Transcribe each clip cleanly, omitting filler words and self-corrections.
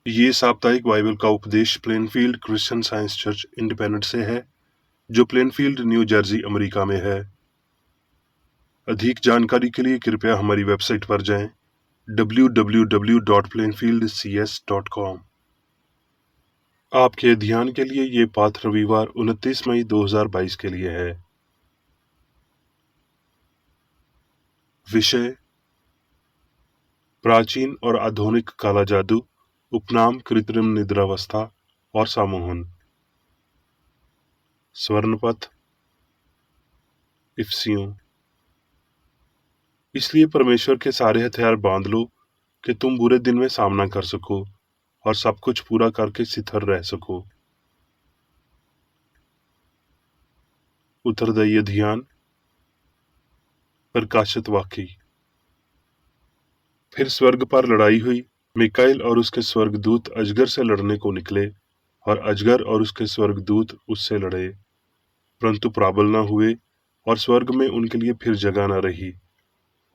ये साप्ताहिक बाइबल का उपदेश Plainfield Christian science church independent से है, जो प्लेनफील्ड, न्यू जर्सी, अमेरिका में है। अधिक जानकारी के लिए कृपया हमारी वेबसाइट पर जाएं www.plainfieldcs.com। आपके ध्यान के लिए ये पाठ रविवार 29 मई 2022 के लिए है। विषय: प्राचीन और आधुनिक काला जादू, उपनाम कृत्रिम निद्रावस्था और सम्मोहन। स्वर्णपथ। इफिसियों। इसलिए परमेश्वर के सारे हथियार बांध लो कि तुम बुरे दिन में सामना कर सको और सब कुछ पूरा करके स्थिर रह सको। उत्तरदायी ध्यान। प्रकाशित वाक्य। फिर स्वर्ग पर लड़ाई हुई। मिकाइल और उसके स्वर्गदूत अजगर से लड़ने को निकले और अजगर और उसके स्वर्गदूत उससे लड़े, परंतु प्रबल न हुए और स्वर्ग में उनके लिए फिर जगह न रही।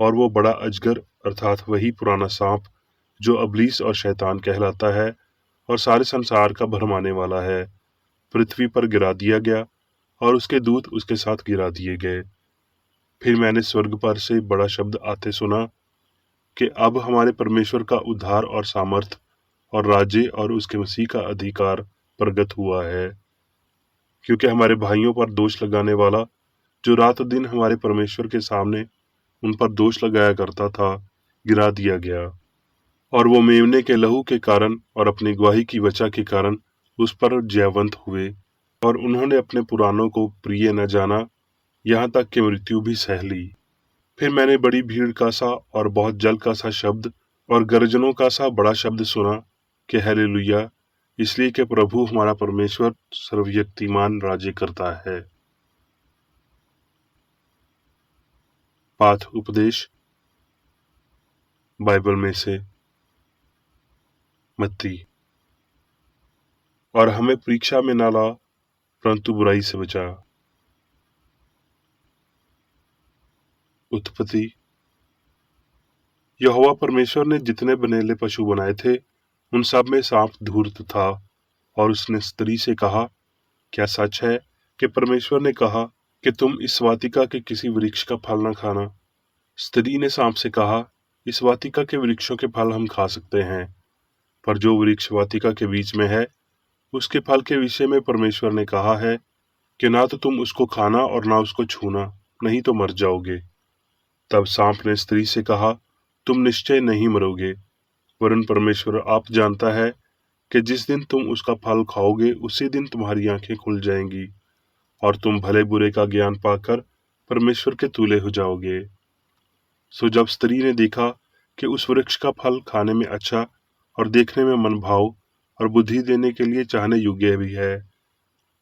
और वो बड़ा अजगर अर्थात वही पुराना सांप जो अबलीस और शैतान कहलाता है और सारे संसार का भरमाने वाला है, पृथ्वी पर गिरा दिया गया और उसके दूत उसके साथ गिरा दिए गए। फिर मैंने स्वर्ग पर से बड़ा शब्द आते सुना कि अब हमारे परमेश्वर का उद्धार और सामर्थ और राज्य और उसके मसीह का अधिकार प्रगट हुआ है, क्योंकि हमारे भाइयों पर दोष लगाने वाला, जो रात दिन हमारे परमेश्वर के सामने उन पर दोष लगाया करता था, गिरा दिया गया। और वो मेमने के लहू के कारण और अपनी गवाही की वजह के कारण उस पर जयवंत हुए, और उन्होंने अपने पुराणों को प्रिय न जाना, यहाँ तक कि मृत्यु भी सह ली। फिर मैंने बड़ी भीड़ का सा और बहुत जल का सा शब्द और गर्जनों का सा बड़ा शब्द सुना कि हालेलुया, इसलिए कि प्रभु हमारा परमेश्वर सर्वशक्तिमान राज्य करता है। पाठ उपदेश बाइबल में से मत्ती। और हमें परीक्षा में न ला, परंतु बुराई से बचा। उत्पत्ति। यहोवा परमेश्वर ने जितने बनेले पशु बनाए थे, उन सब में सांप धूर्त था, और उसने स्त्री से कहा, क्या सच है कि परमेश्वर ने कहा कि तुम इस वाटिका के किसी वृक्ष का फल न खाना? स्त्री ने सांप से कहा, इस वाटिका के वृक्षों के फल हम खा सकते हैं, पर जो वृक्ष वाटिका के बीच में है, उसके फल के विषय में परमेश्वर ने कहा है कि ना तो तुम उसको खाना और ना उसको छूना, नहीं तो मर जाओगे। तब सांप ने स्त्री से कहा, तुम निश्चय नहीं मरोगे, वरन परमेश्वर आप जानता है कि जिस दिन तुम उसका फल खाओगे, उसी दिन तुम्हारी आंखें खुल जाएंगी और तुम भले बुरे का ज्ञान पाकर परमेश्वर के तुल्य हो जाओगे। सो जब स्त्री ने देखा कि उस वृक्ष का फल खाने में अच्छा और देखने में मनभाव और बुद्धि देने के लिए चाहने योग्य भी है,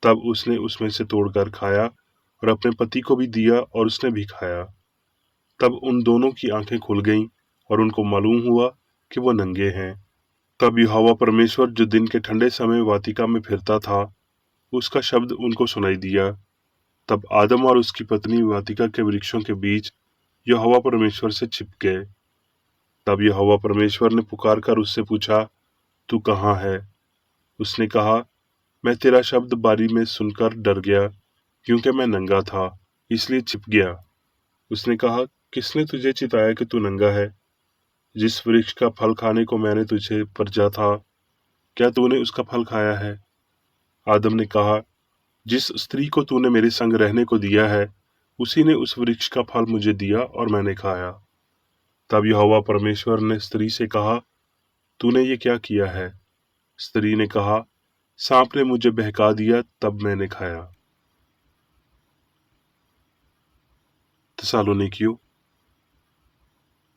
तब उसने उसमें से तोड़कर खाया और अपने पति को भी दिया, और उसने भी खाया। तब उन दोनों की आंखें खुल गईं और उनको मालूम हुआ कि वो नंगे हैं। तब यहोवा परमेश्वर, जो दिन के ठंडे समय वाटिका में फिरता था, उसका शब्द उनको सुनाई दिया। तब आदम और उसकी पत्नी वाटिका के वृक्षों के बीच यहोवा परमेश्वर से छिप गए। तब यहोवा परमेश्वर ने पुकार कर उससे पूछा, तू कहाँ है? उसने कहा, मैं तेरा शब्द बारी में सुनकर डर गया, क्योंकि मैं नंगा था, इसलिए छिप गया। उसने कहा, किसने तुझे चिताया कि तू नंगा है? जिस वृक्ष का फल खाने को मैंने तुझे परजा था, क्या तूने उसका फल खाया है? आदम ने कहा, जिस स्त्री को तूने मेरे संग रहने को दिया है, उसी ने उस वृक्ष का फल मुझे दिया और मैंने खाया। तब यहोवा परमेश्वर ने स्त्री से कहा, तूने ये क्या किया है? स्त्री ने कहा, सांप ने मुझे बहका दिया, तब मैंने खाया। थिस्सलुनीकियों।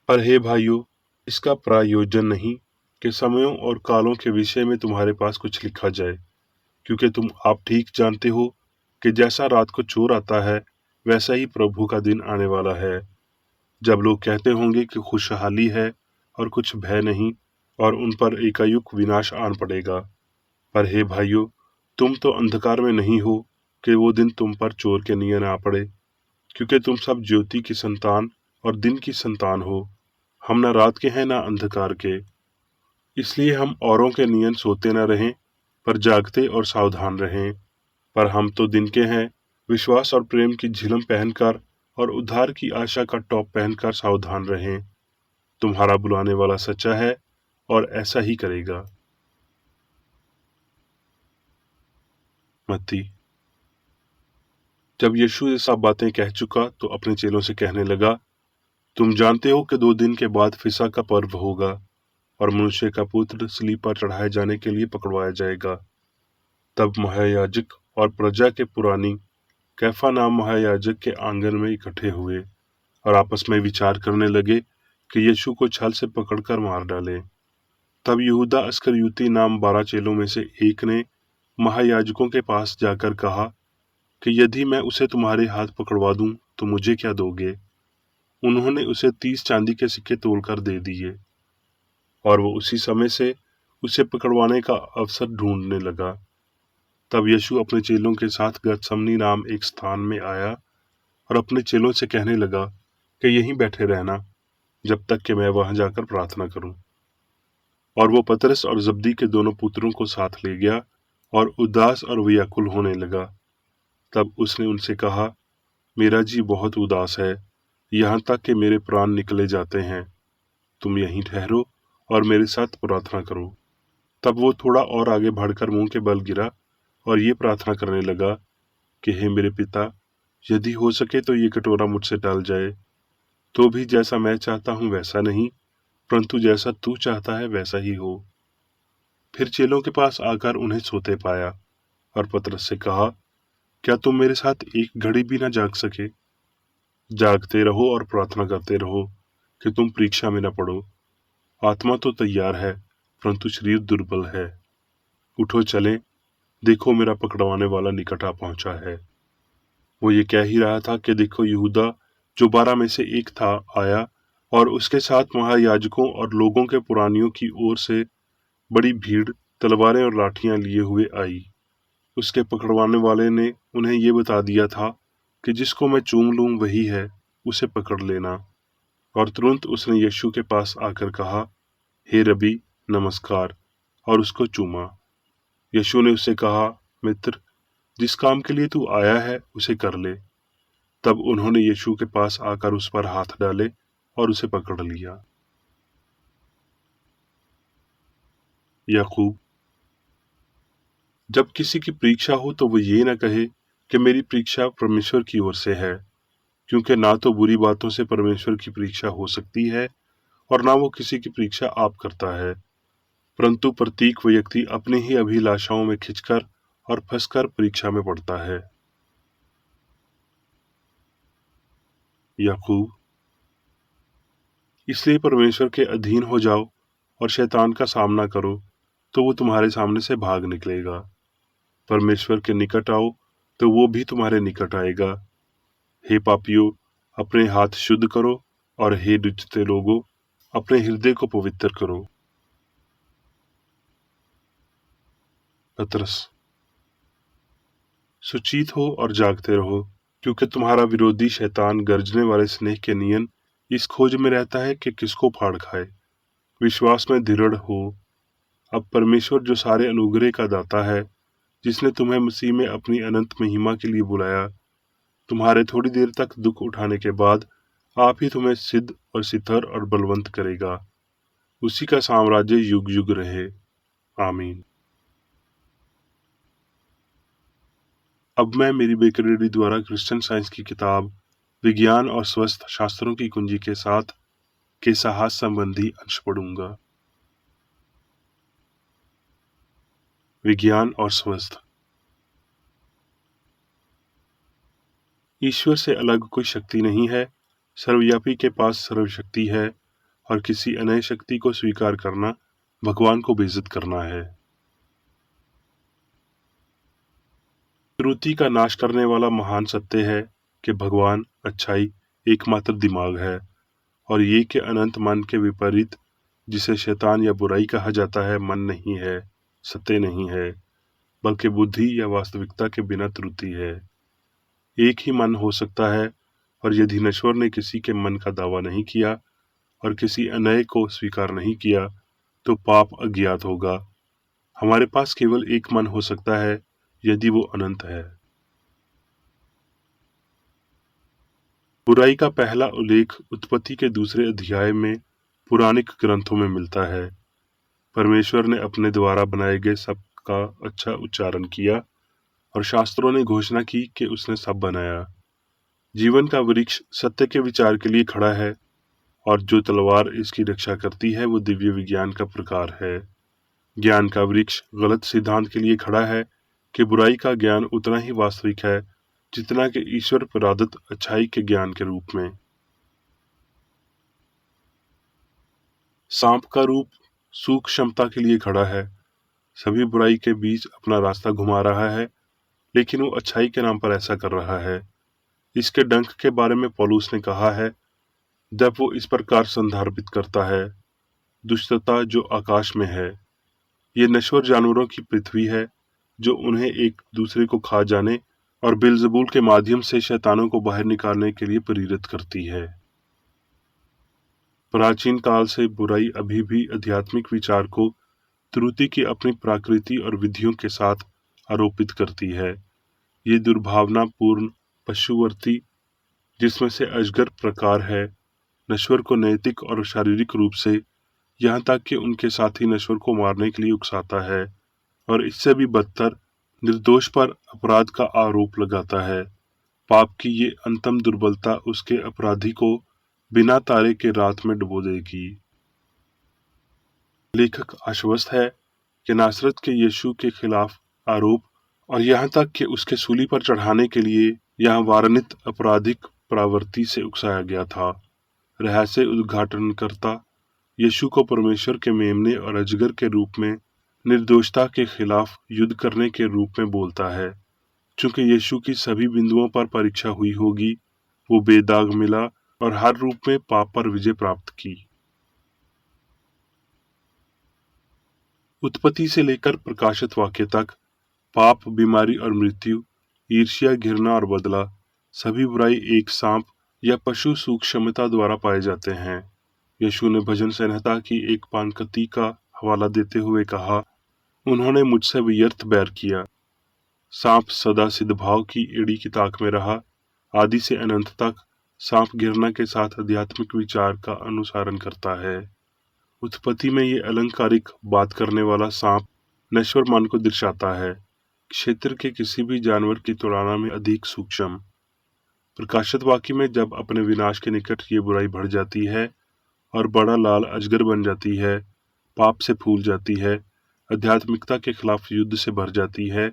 पर हे भाइयों, इसका प्रयोजन नहीं कि समयों और कालों के विषय में तुम्हारे पास कुछ लिखा जाए, क्योंकि तुम आप ठीक जानते हो कि जैसा रात को चोर आता है, वैसा ही प्रभु का दिन आने वाला है, जब लोग कहते होंगे कि खुशहाली है और कुछ भय नहीं, और उन पर एकाएक विनाश आन पड़ेगा। पर हे भाइयों, तुम तो अंधकार में नहीं हो कि वो दिन तुम पर चोर के नियन आ पड़े, क्योंकि तुम सब ज्योति की संतान और दिन की संतान हो। हम न रात के हैं न अंधकार के। इसलिए हम औरों के नियन सोते न रहें, पर जागते और सावधान रहें। पर हम तो दिन के हैं, विश्वास और प्रेम की झिलम पहनकर और उद्धार की आशा का टॉप पहनकर सावधान रहें। तुम्हारा बुलाने वाला सच्चा है और ऐसा ही करेगा। मत्ती। जब यीशु ये सब बातें कह चुका तो अपने चेलों से कहने लगा, तुम जानते हो कि 2 दिन के बाद फिसा का पर्व होगा और मनुष्य का पुत्र सलीब पर चढ़ाए जाने के लिए पकड़वाया जाएगा। तब महायाजक और प्रजा के पुरानी कैफा नाम महायाजक के आंगन में इकट्ठे हुए और आपस में विचार करने लगे कि यीशु को छल से पकड़कर मार डालें। तब यहूदा अस्करियोती नाम 12 चेलों में से एक ने महायाजकों के पास जाकर कहा कि यदि मैं उसे तुम्हारे हाथ पकड़वा दूं तो मुझे क्या दोगे? उन्होंने उसे 30 चांदी के सिक्के तोलकर दे दिए और वो उसी समय से उसे पकड़वाने का अवसर ढूंढने लगा। तब यीशु अपने चेलों के साथ गतसमनी नाम एक स्थान में आया और अपने चेलों से कहने लगा कि यहीं बैठे रहना जब तक कि मैं वहां जाकर प्रार्थना करूं। और वो पतरस और जब्दी के दोनों पुत्रों को साथ ले गया और उदास और व्याकुल होने लगा। तब उसने उनसे कहा, मेरा जी बहुत उदास है, यहाँ तक कि मेरे प्राण निकले जाते हैं। तुम यहीं ठहरो और मेरे साथ प्रार्थना करो। तब वो थोड़ा और आगे बढ़कर मुंह के बल गिरा और ये प्रार्थना करने लगा कि हे मेरे पिता, यदि हो सके तो ये कटोरा मुझसे टल जाए, तो भी जैसा मैं चाहता हूँ वैसा नहीं, परंतु जैसा तू चाहता है वैसा ही हो। फिर चेलों के पास आकर उन्हें सोते पाया और पतरस से कहा, क्या तुम मेरे साथ एक घड़ी भी न जाग सके? जागते रहो और प्रार्थना करते रहो कि तुम परीक्षा में न पड़ो। आत्मा तो तैयार है, परंतु शरीर दुर्बल है। उठो चलें, देखो मेरा पकड़वाने वाला निकट आ पहुंचा है। वो ये कह ही रहा था कि देखो यहूदा, जो 12 में से एक था, आया और उसके साथ महायाजकों और लोगों के पुरानियों की ओर से बड़ी भीड़ तलवारें और लाठियां लिए हुए आई। उसके पकड़वाने वाले ने उन्हें ये बता दिया था कि जिसको मैं चूम लूं वही है, उसे पकड़ लेना। और तुरंत उसने यीशु के पास आकर कहा, हे रबी, नमस्कार, और उसको चूमा। यीशु ने उससे कहा, मित्र, जिस काम के लिए तू आया है उसे कर ले। तब उन्होंने यीशु के पास आकर उस पर हाथ डाले और उसे पकड़ लिया। याकूब। जब किसी की परीक्षा हो तो वो ये न कहे कि मेरी परीक्षा परमेश्वर की ओर से है, क्योंकि ना तो बुरी बातों से परमेश्वर की परीक्षा हो सकती है और ना वो किसी की परीक्षा आप करता है, परंतु प्रत्येक व्यक्ति अपनी ही अभिलाषाओं में खिंचकर और फंसकर परीक्षा में पड़ता है। याकूब। इसलिए परमेश्वर के अधीन हो जाओ और शैतान का सामना करो, तो वो तुम्हारे सामने से भाग निकलेगा। परमेश्वर के निकट आओ तो वो भी तुम्हारे निकट आएगा। हे पापियों, अपने हाथ शुद्ध करो, और हे दुष्टते लोगों, अपने हृदय को पवित्र करो। पतरस। सुचेत हो और जागते रहो, क्योंकि तुम्हारा विरोधी शैतान गरजने वाले स्नेह के नियन इस खोज में रहता है कि किसको फाड़ खाए। विश्वास में दृढ़ हो। अब परमेश्वर जो सारे अनुग्रह का दाता है, जिसने तुम्हें मसीह में अपनी अनंत महिमा के लिए बुलाया, तुम्हारे थोड़ी देर तक दुख उठाने के बाद आप ही तुम्हें सिद्ध और सिथर और बलवंत करेगा। उसी का साम्राज्य युग युग रहे। आमीन। अब मैं मेरी बेकरेडी द्वारा क्रिश्चियन साइंस की किताब विज्ञान और स्वस्थ शास्त्रों की कुंजी के साथ के साहस संबंधी अंश पढ़ूंगा। विज्ञान और स्वस्थ। ईश्वर से अलग कोई शक्ति नहीं है। सर्वव्यापी के पास सर्वशक्ति है, और किसी अनय शक्ति को स्वीकार करना भगवान को बेइज्जत करना है। त्रुटि का नाश करने वाला महान सत्य है कि भगवान अच्छाई एकमात्र दिमाग है, और ये कि अनंत मन के विपरीत, जिसे शैतान या बुराई कहा जाता है, मन नहीं है, सत्य नहीं है, बल्कि बुद्धि या वास्तविकता के बिना त्रुटि है। एक ही मन हो सकता है, और यदि नश्वर ने किसी के मन का दावा नहीं किया और किसी अनय को स्वीकार नहीं किया, तो पाप अज्ञात होगा। हमारे पास केवल एक मन हो सकता है यदि वो अनंत है। बुराई का पहला उल्लेख उत्पत्ति के दूसरे अध्याय में पुराणिक ग्रंथों में मिलता है। परमेश्वर ने अपने द्वारा बनाए गए सब का अच्छा उच्चारण किया और शास्त्रों ने घोषणा की कि उसने सब बनाया। जीवन का वृक्ष सत्य के विचार के लिए खड़ा है और जो तलवार इसकी रक्षा करती है वो दिव्य विज्ञान का प्रकार है। ज्ञान का वृक्ष गलत सिद्धांत के लिए खड़ा है कि बुराई का ज्ञान उतना ही वास्तविक है जितना कि ईश्वर प्रदत्त अच्छाई के ज्ञान के रूप में। सांप का रूप सूक्ष्मता के लिए खड़ा है। सभी बुराई के बीच अपना रास्ता घुमा रहा है, लेकिन वो अच्छाई के नाम पर ऐसा कर रहा है। इसके डंक के बारे में पौलुस ने कहा है, जब वो इस प्रकार संदर्भित करता है, दुष्टता जो आकाश में है। ये नश्वर जानवरों की पृथ्वी है जो उन्हें एक दूसरे को खा जाने और बेल्ज़ेबूल के माध्यम से शैतानों को बाहर निकालने के लिए प्रेरित करती है। प्राचीन काल से बुराई अभी भी आध्यात्मिक विचार को त्रुटि की अपनी प्रकृति और विधियों के साथ आरोपित करती है। ये दुर्भावनापूर्ण पशुवर्ती, जिसमें से अजगर प्रकार है, नश्वर को नैतिक और शारीरिक रूप से, यहाँ तक कि उनके साथी नश्वर को मारने के लिए उकसाता है और इससे भी बदतर निर्दोष पर अपराध का आरोप लगाता है। पाप की ये अंतम दुर्बलता उसके अपराधी को बिना तारे के रात में डुबो देगी। लेखक आश्वस्त है कि नासरत के यीशु के खिलाफ आरोप और यहाँ तक कि उसके सूली पर चढ़ाने के लिए यहाँ वारनित आपराधिक प्रवृत्ति से उकसाया गया था। रहस्य उद्घाटनकर्ता यीशु को परमेश्वर के मेमने और अजगर के रूप में निर्दोषता के खिलाफ युद्ध करने के रूप में बोलता है। चूंकि यीशु की सभी बिंदुओं पर परीक्षा हुई होगी, वो बेदाग मिला और हर रूप में पाप पर विजय प्राप्त की। उत्पत्ति से लेकर प्रकाशित वाक्य तक पाप, बीमारी और मृत्यु, ईर्ष्या, घृणा और बदला, सभी बुराई एक सांप या पशु सूक्ष्मता द्वारा पाए जाते हैं। यीशु ने भजन संहिता की एक पंक्ति का हवाला देते हुए कहा, उन्होंने मुझसे व्यर्थ बैर किया। सांप सदा सिद्धभाव की एड़ी की ताक में रहा। आदि से अनंत तक सांप घृणा के साथ आध्यात्मिक विचार का अनुसरण करता है। उत्पत्ति में ये अलंकारिक बात करने वाला सांप नश्वर मन को दर्शाता है, क्षेत्र के किसी भी जानवर की तुलना में अधिक सूक्ष्म। प्रकाशित वाक्य में जब अपने विनाश के निकट ये बुराई बढ़ जाती है और बड़ा लाल अजगर बन जाती है, पाप से फूल जाती है, आध्यात्मिकता के खिलाफ युद्ध से भर जाती है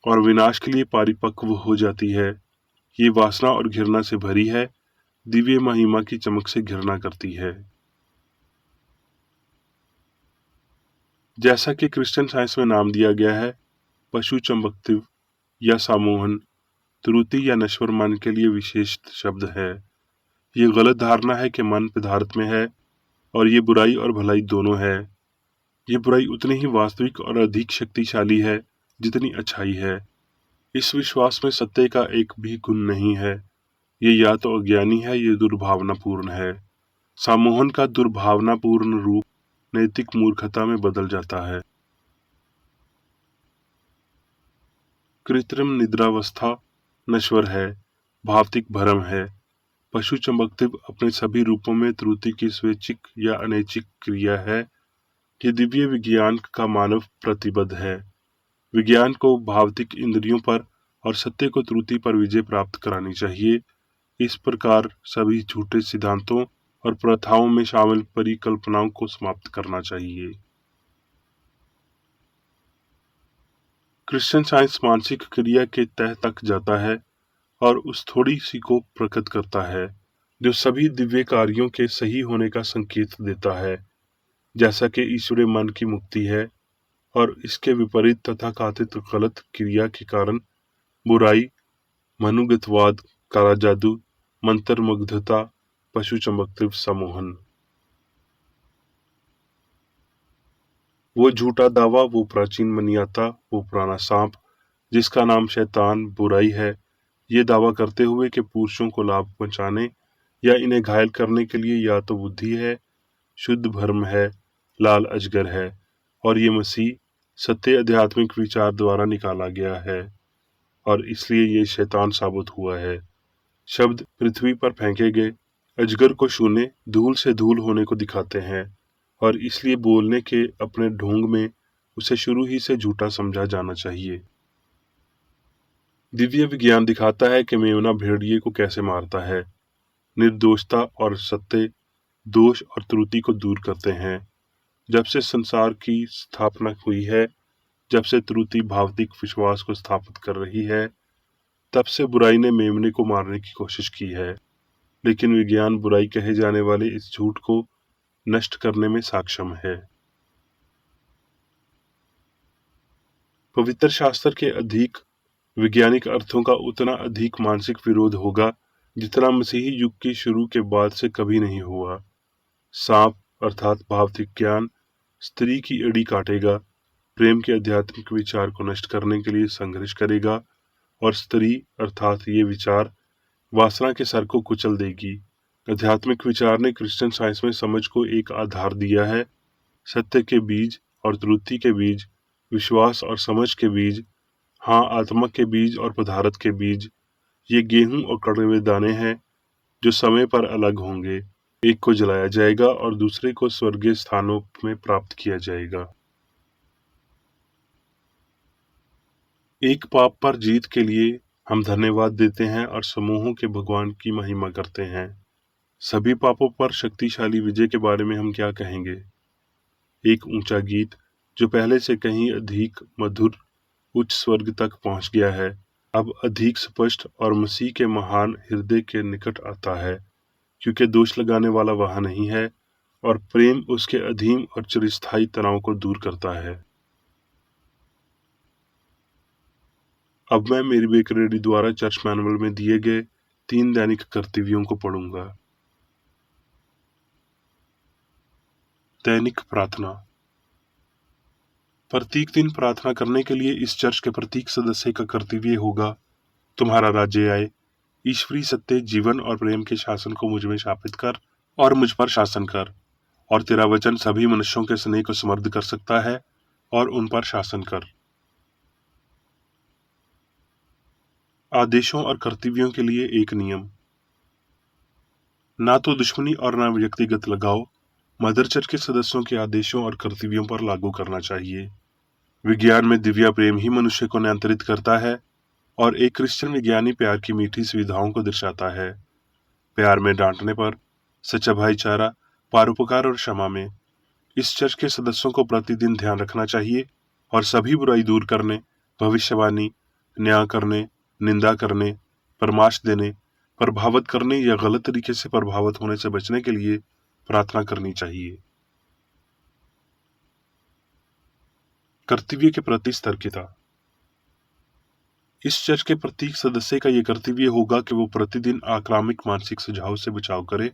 और विनाश के लिए परिपक्व हो जाती है, ये वासना और घृणा से भरी है, दिव्य महिमा की चमक से घृणा करती है। जैसा कि क्रिश्चियन साइंस में नाम दिया गया है, पशु चंबकत्व या सम्मोहन त्रुटि या नश्वर मन के लिए विशेष शब्द है। ये गलत धारणा है कि मन पदार्थ में है और ये बुराई और भलाई दोनों है। ये बुराई उतनी ही वास्तविक और अधिक शक्तिशाली है जितनी अच्छाई है। इस विश्वास में सत्य का एक भी गुण नहीं है। ये या तो अज्ञानी है या दुर्भावनापूर्ण है। सम्मोहन का दुर्भावनापूर्ण रूप नैतिक मूर्खता में बदल जाता है। कृत्रिम निद्रावस्था नश्वर है, भौतिक भ्रम है। पशु चंबकत्व अपने सभी रूपों में त्रुटि की स्वैच्छिक या अनैच्छिक क्रिया है कि दिव्य विज्ञान का मानव प्रतिबद्ध है। विज्ञान को भौतिक इंद्रियों पर और सत्य को त्रुटि पर विजय प्राप्त करानी चाहिए। इस प्रकार सभी झूठे सिद्धांतों और प्रथाओं में शामिल परिकल्पनाओं को समाप्त करना चाहिए। क्रिश्चियन साइंस मानसिक क्रिया के तह तक जाता है और उस थोड़ी सी को प्रकट करता है जो सभी दिव्य कार्यों के सही होने का संकेत देता है, जैसा कि ईश्वरीय मन की मुक्ति है, और इसके विपरीत तथाकथित गलत क्रिया के कारण बुराई, मनुगतवाद, काला जादू, मंत्रमुग्धता, पशु चंबकत्व, सम्मोहन। वो झूठा दावा, वो प्राचीन मनियाता, वो पुराना सांप जिसका नाम शैतान बुराई है, ये दावा करते हुए कि पुरुषों को लाभ पहुंचाने या इन्हें घायल करने के लिए या तो बुद्धि है, शुद्ध भ्रम है, लाल अजगर है और ये मसीह सत्य आध्यात्मिक विचार द्वारा निकाला गया है और इसलिए ये शैतान साबित हुआ है। शब्द पृथ्वी पर फेंके गए अजगर को शून्य धूल से धूल होने को दिखाते हैं और इसलिए बोलने के अपने ढोंग में उसे शुरू ही से झूठा समझा जाना चाहिए। दिव्य विज्ञान दिखाता है कि मेमना भेड़िए को कैसे मारता है। निर्दोषता और सत्य दोष और त्रुटि को दूर करते हैं। जब से संसार की स्थापना हुई है, जब से त्रुटि भौतिक विश्वास को स्थापित कर रही है, तब से बुराई ने मेमने को मारने की कोशिश की है, लेकिन विज्ञान बुराई कहे जाने वाले इस झूठ को नष्ट करने में सक्षम है। पवित्र शास्त्र के अधिक वैज्ञानिक अर्थों का उतना अधिक मानसिक विरोध होगा जितना मसीही युग के शुरू के बाद से कभी नहीं हुआ। सांप अर्थात भौतिक ज्ञान स्त्री की एड़ी काटेगा, प्रेम के आध्यात्मिक विचार को नष्ट करने के लिए संघर्ष करेगा और स्त्री अर्थात ये विचार वासना के सर को कुचल देगी। आध्यात्मिक विचार ने क्रिश्चियन साइंस में समझ को एक आधार दिया है। सत्य के बीज और त्रुटि के बीज, विश्वास और समझ के बीज, हाँ आत्मा के बीज और पदार्थ के बीज, ये गेहूं और कड़वे दाने हैं जो समय पर अलग होंगे। एक को जलाया जाएगा और दूसरे को स्वर्गीय स्थानों में प्राप्त किया जाएगा। एक पाप पर जीत के लिए हम धन्यवाद देते हैं और समूहों के भगवान की महिमा करते हैं। सभी पापों पर शक्तिशाली विजय के बारे में हम क्या कहेंगे? एक ऊंचा गीत जो पहले से कहीं अधिक मधुर उच्च स्वर्ग तक पहुंच गया है, अब अधिक स्पष्ट और मसीह के महान हृदय के निकट आता है, क्योंकि दोष लगाने वाला वहां नहीं है और प्रेम उसके अधीन और चिरस्थायी तनाव को दूर करता है। अब मैं मेरी बेकरेडी द्वारा चर्च मैनुअल में दिए गए 3 दैनिक कर्तव्यों को पढ़ूंगा। दैनिक प्रार्थना। प्रत्येक दिन प्रार्थना करने के लिए इस चर्च के प्रत्येक सदस्य का कर्तव्य होगा, तुम्हारा राज्य आए, ईश्वरीय सत्य जीवन और प्रेम के शासन को मुझ में स्थापित कर और मुझ पर शासन कर, और तेरा वचन सभी मनुष्यों के स्नेह को समृद्ध कर सकता है और उन पर शासन कर। आदेशों और कर्तव्यों के लिए एक नियम। ना तो दुश्मनी और ना व्यक्तिगत लगाव मदर चर्च के सदस्यों के आदेशों और कर्तव्यों पर लागू करना चाहिए। विज्ञान में दिव्य प्रेम ही मनुष्य को नियंत्रित करता है और एक क्रिश्चियन विज्ञानी प्यार की मीठी सुविधाओं को दर्शाता है। प्यार में डांटने पर, सच्चा भाईचारा, परोपकार और क्षमा में। इस चर्च के सदस्यों को प्रतिदिन ध्यान रखना चाहिए और सभी बुराई दूर करने, भविष्यवाणी, न्याय करने, निंदा करने, परामर्श देने, प्रभावित करने या गलत तरीके से प्रभावित होने से बचने के लिए प्रार्थना करनी चाहिए। कर्तव्य के प्रति सतर्कता। इस चर्च के प्रत्येक सदस्य का यह कर्तव्य होगा कि वो प्रतिदिन आक्रामक मानसिक सुझाव से बचाव करे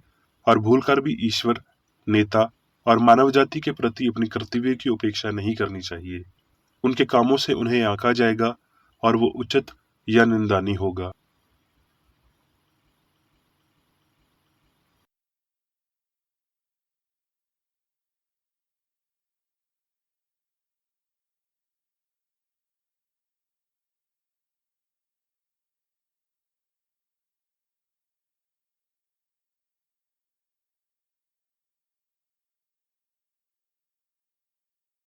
और भूलकर भी ईश्वर, नेता और मानव जाति के प्रति अपने कर्तव्य की उपेक्षा नहीं करनी चाहिए। उनके कामों से उन्हें आंका जाएगा और वो उचित या निंदनीय होगा।